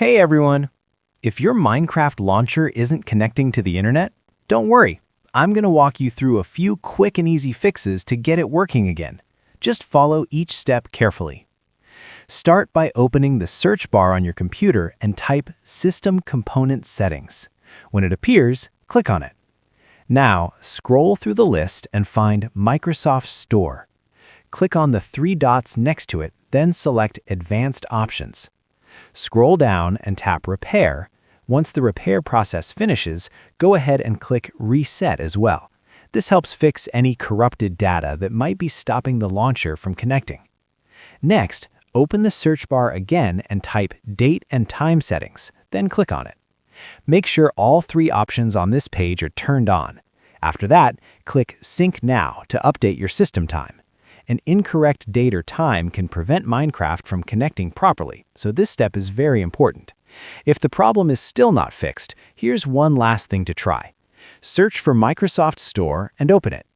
Hey everyone! If your Minecraft launcher isn't connecting to the internet, don't worry. I'm going to walk you through a few quick and easy fixes to get it working again. Just follow each step carefully. Start by opening the search bar on your computer and type System Component Settings. When it appears, click on it. Now, scroll through the list and find Microsoft Store. Click on the three dots next to it, then select Advanced Options. Scroll down and tap Repair. Once the repair process finishes, go ahead and click Reset as well. This helps fix any corrupted data that might be stopping the launcher from connecting. Next, open the search bar again and type Date and Time Settings, then click on it. Make sure all three options on this page are turned on. After that, click Sync Now to update your system time. An incorrect date or time can prevent Minecraft from connecting properly, so this step is very important. If the problem is still not fixed, here's one last thing to try. Search for Microsoft Store and open it.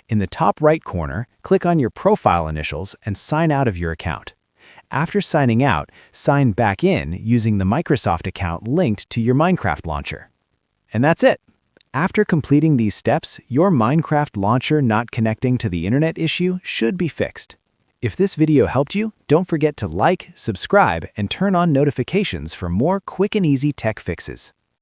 In the top right corner, click on your profile initials and sign out of your account. After signing out, sign back in using the Microsoft account linked to your Minecraft launcher. And that's it. After completing these steps, your Minecraft launcher not connecting to the internet issue should be fixed. If this video helped you, don't forget to like, subscribe, and turn on notifications for more quick and easy tech fixes.